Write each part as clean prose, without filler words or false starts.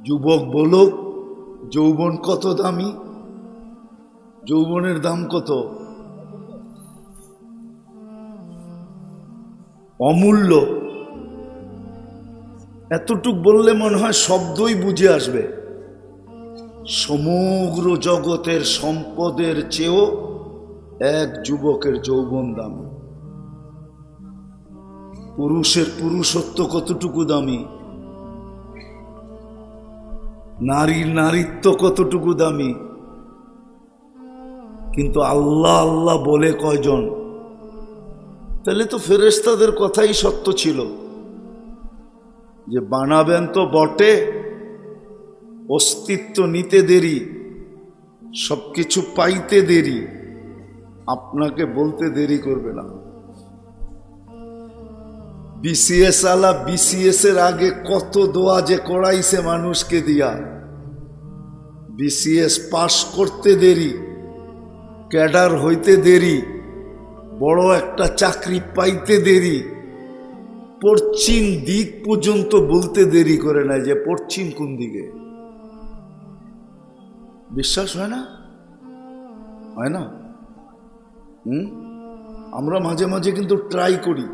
যুবক বলো, যৌবন কত দামি? যৌবনের দাম কত? অমূল্য। এতটুক বললে মনে হয় শব্দই বুঝে আসবে। সমগ্র জগতের সম্পদের চেয়েও এক যুবকের যৌবন দামি। পুরুষের পুরুষত্ব কতটুকু দামি, নারীর নারীত্ব কতটুকু দামি। কিন্তু আল্লাহ আল্লাহ বলে কয়জন? তাহলে তো ফেরেশতাদের কথাই সত্য ছিল যে বানাবেন তো বটে, অস্তিত্ব নিতে দেরি, সবকিছু পাইতে দেরি, আপনাকে বলতে দেরি করবে না। বিসিএস আলা বিসিএস এর আগে কত দোয়া যে করাইছে মানুষকে দিয়া। বিসিএস পাশ করতে দেরি, ক্যাডার হইতে দেরি, বড় একটা চাকরি পাইতে দেরি, পশ্চিম দিক পর্যন্ত বলতে দেরি করে নাই যে পশ্চিম কোন দিকে। বিশ্বাস হয় না? হয় না? আমরা মাঝে মাঝে কিন্তু ট্রাই করি,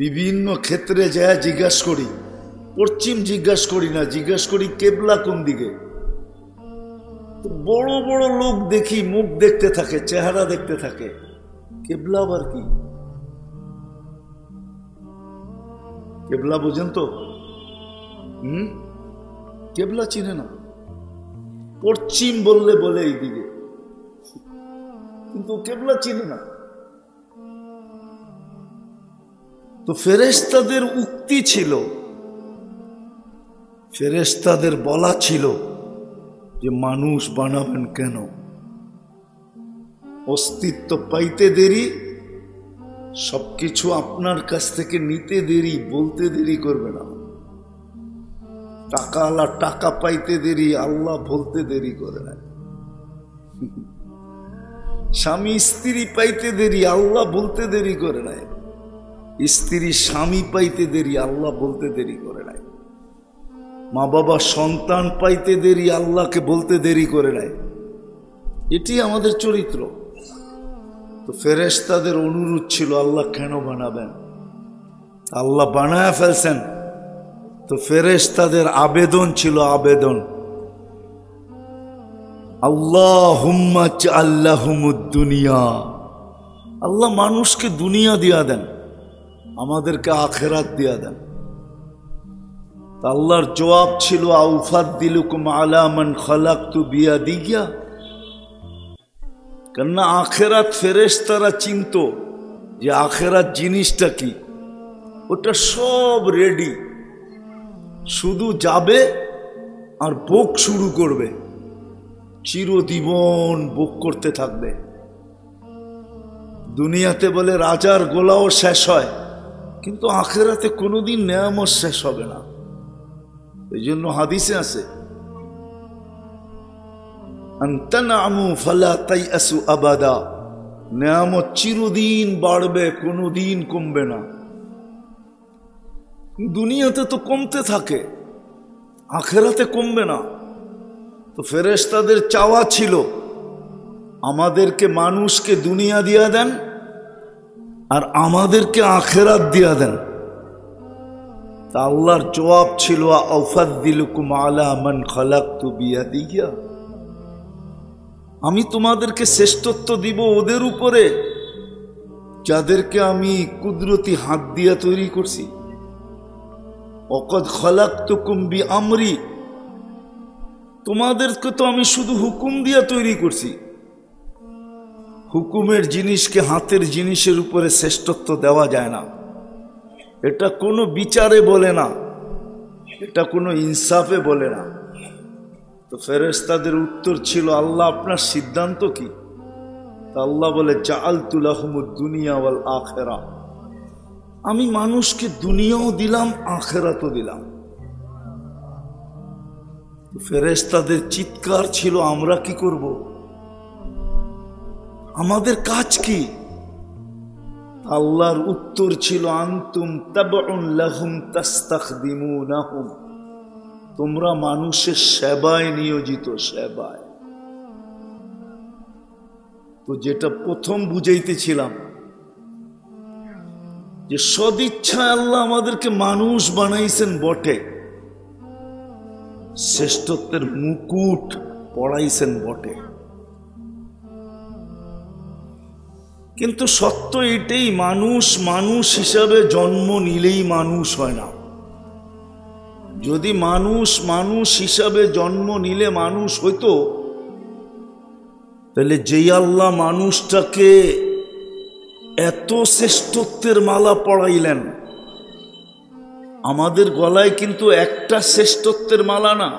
বিভিন্ন ক্ষেত্রে যা জিজ্ঞাসা করি, পশ্চিম জিজ্ঞাসা করি না, জিজ্ঞাসা করি কেবলা কোন দিকে। বড় বড় লোক দেখি মুখ দেখতে থাকে, চেহারা দেখতে থাকে, কেবলা আবার কি? কেবলা বোঝেন তো? কেবলা চিনে না। পশ্চিম বললে বলে এইদিকে, কিন্তু কেবলা চিনে না। তো ফেরেশতাদের উক্তি ছিল, ফেরেশতাদের বলা ছিল যে মানুষ বানাবেন কেন? অস্তিত্ব পাইতে দেরি, সবকিছু আপনার কাছ থেকে নিতে দেরি, বলতে দেরি করবে না। টাকাওয়ালা টাকা পাইতে দেরি, আল্লাহ বলতে দেরি করে না। স্বামী স্ত্রী পাইতে দেরি, আল্লাহ বলতে দেরি করে নাই। স্ত্রী স্বামী পাইতে দেরি, আল্লাহ বলতে দেরি করে নাই। মা বাবা সন্তান পাইতে দেরি, আল্লাহকে বলতে দেরি করে নাই। এটি আমাদের চরিত্র। তো ফেরেশতাদের অনুরোধ ছিল আল্লাহ কেন বানাবেন? আল্লাহ বানায়া ফেলছেন। তো ফেরেশতাদের আবেদন ছিল, আবেদন, আল্লাহুম্মা জাআল্লাহুমুদ দুনিয়া, আল্লাহ মানুষকে দুনিয়া দিয়া দেন, আমাদেরকে আখিরাত দিয়া দেন। আল্লাহর জবাব ছিল আউফাদ্দিলুকুম আলা মান খালাকতু বিয়াদিয়া। কেননা আখিরাত ফেরেশতারা চিনত যে আখিরাত জিনিসটা কি, ওটা সব রেডি, শুধু যাবে আর ভোগ শুরু করবে, চিরজীবন ভোগ করতে থাকবে। দুনিয়াতে বলে রাজার গোলাও শেষ হয়, কিন্তু আখিরাতে কোনোদিন নেয়ামত শেষ হবে না। এই জন্য হাদিসে আছে আনতানামু ফালা তাইয়াসু আবাদা, নেয়ামত চিরদিন বাড়বে, কোনোদিন কমবে না। দুনিয়াতে তো কমতে থাকে, আখিরাতে কমবে না। তো ফেরেশতাদের চাওয়া ছিল আমাদেরকে, মানুষকে দুনিয়া দিয়া দেন আর আমাদেরকে আখিরাত দিয়া দেন। তা আল্লাহর জবাব ছিল আউফাদ্দিলুকুম আলা মান খালাকতু বিয়াদিয়া, আমি তোমাদেরকে শ্রেষ্ঠত্ব দিব ওদের উপরে যাদেরকে আমি কুদরতি হাত দিয়া তৈরি করছি। ওয়াকাদ খালাকতুকুম বিআমরি, তোমাদেরকে তো আমি শুধু হুকুম দিয়া তৈরি করছি। হুকুমের জিনিসকে হাতের জিনিসের উপরে শ্রেষ্ঠত্ব দেওয়া যায় না। এটা কোনো বিচারে বলে না, এটা কোনো ইনসাফে বলে না। তো ফেরেশতাদের উত্তর ছিল আল্লাহ আপনার সিদ্ধান্ত কি? আল্লাহ বলে জাআলতু লাহুমুদ দুনিয়া ওয়াল আখিরা, আমি মানুষকে দুনিয়াও দিলাম, আখিরাতও দিলাম। ফেরেশতাদের চিৎকার ছিল আমরা কি করব, আমাদের কাজ কি? আল্লাহর উত্তর ছিল আনতুম তাবউন লাহুম তাস্তাখদিমুনাহুম, তোমরা মানুষের সেবায় নিয়োজিত, সেবায়। তো যেটা প্রথম বুঝাইতেছিলাম যে সদিচ্ছায় আল্লাহ আমাদেরকে মানুষ বানাইছেন বটে, শ্রেষ্ঠত্বের মুকুট পড়াইছেন বটে, কিন্তু সত্য এটাই, মানুষ মানুষ হিসাবে জন্ম নিলেই মানুষ হয় না। যদি মানুষ মানুষ হিসাবে জন্ম নিলে মানুষ হইতো, তাহলে যেই আল্লাহ মানুষটাকে এত শ্রেষ্ঠত্বের মালা পড়াইলেন, আমাদের গলায় কিন্তু একটা শ্রেষ্ঠত্বের মালা না,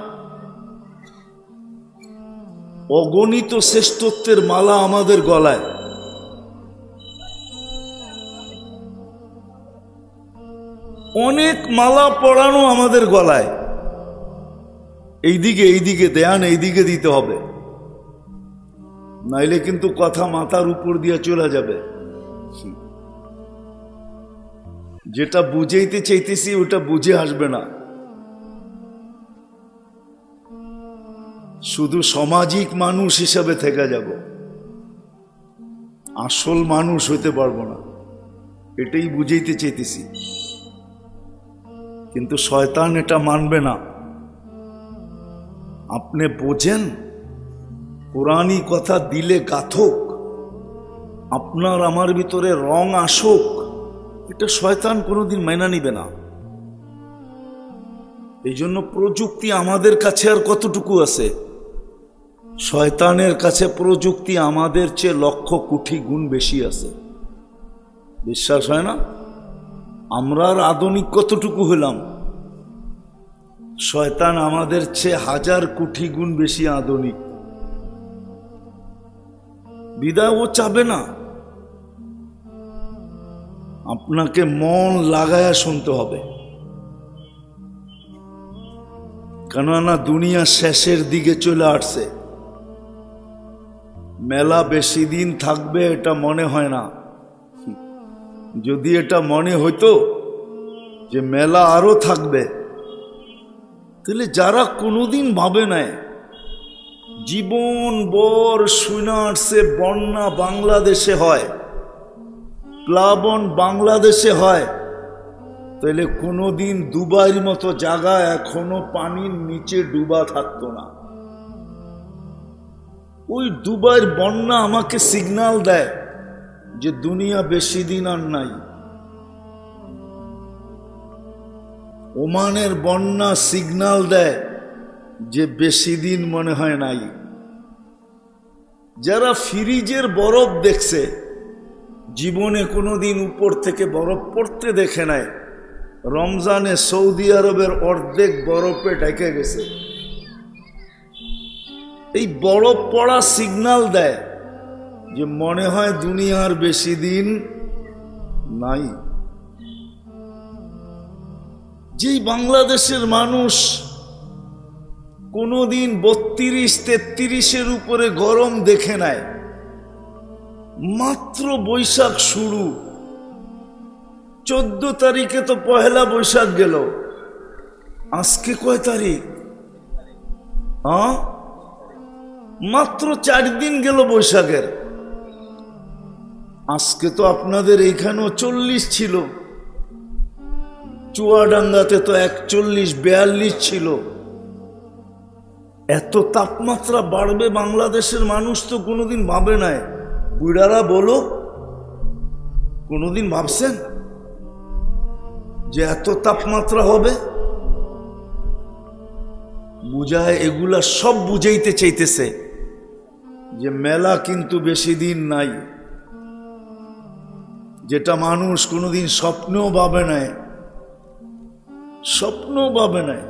অগণিত শ্রেষ্ঠত্বের মালা আমাদের গলায়। অনেক মালা পড়ানো আমাদের গলায়, এইদিকে ধ্যান এইদিকে দিতে হবে, নাইলে কিন্তু কথা মাথার উপর দিয়ে চলে যাবে। যেটা বুঝাইতে চাইতেছি ওটা বুঝে আসবে না, শুধু সামাজিক মানুষ হিসাবে থেকে যাব, আসল মানুষ হইতে পারবো না, এটাই বুঝাইতে চাইতেছি। কিন্তু শয়তান এটা মানবে না। আপনি বোঝেন, কোরআনী কথা দিলে গাথক, আপনার আমার ভিতরে রং আসুক, এটা শয়তান কোনোদিন মাইনা নিবে না। এই জন্য প্রযুক্তি আমাদের কাছে আর কতটুকু আছে? শয়তানের কাছে প্রযুক্তি আমাদের চেয়ে লক্ষ কোটি গুণ বেশি আছে। বিশ্বাস হয় না? আমরা আর আধুনিক কতটুকু হলাম? শয়তান আমাদের চেয়ে হাজার কোটি গুণ বেশি আধুনিক। বিদায় ও চাবে না। আপনাকে মন লাগায়া শুনতে হবে, কেননা দুনিয়া শেষের দিকে চলে আসছে। মেলা বেশি দিন থাকবে এটা মনে হয় না। যদি এটা মনে হইতো যে মেলা আরো থাকবে, তাহলে যারা কোনোদিন ভাবে নাই জীবন বর শুনে আসছে বন্যা বাংলাদেশে হয়, প্লাবন বাংলাদেশে হয়, তাহলে কোনোদিন দুবাইয়ের মতো জায়গা এখনো পানির নিচে ডুবা থাকতো না। ওই দুবাইয়ের বন্যা আমাকে সিগন্যাল দেয় যে দুনিয়া বেশি দিন আর নাই। ওমানের বন্যা সিগন্যাল দেয় যে বেশি দিন মনে হয় নাই। যারা ফ্রিজের বরফ দেখছে, জীবনে কোনোদিন উপর থেকে বরফ পড়তে দেখে নাই, রমজানে সৌদি আরবের অর্ধেক বরফে ঢেকে গেছে। এই বরফ পড়া সিগন্যাল দেয় যে মনে হয় দুনিয়ার বেশি দিন নাই। যেই বাংলাদেশের মানুষ কোনোদিন 32-33-এর উপরে গরম দেখে নাই, মাত্র বৈশাখ শুরু, 14 তারিখে তো পহেলা বৈশাখ গেল, আজকে কয় তারিখ? মাত্র 4 দিন গেল বৈশাখের। আজকে তো আপনাদের এইখানেও 40 ছিল, চুয়াডাঙ্গাতে তো 41-42 ছিল। এত তাপমাত্রা বাড়বে বাংলাদেশের মানুষ তো কোনোদিন ভাবে নাই। বুড়ারা বলো, কোনোদিন ভাবছেন যে এত তাপমাত্রা হবে? বুঝায়, এগুলা সব বুঝাইতে চাইতেছে যে মেলা কিন্তু বেশি দিন নাই, যেটা মানুষ কোনোদিন স্বপ্নেও ভাবে নাই, স্বপ্নও ভাবে নাই।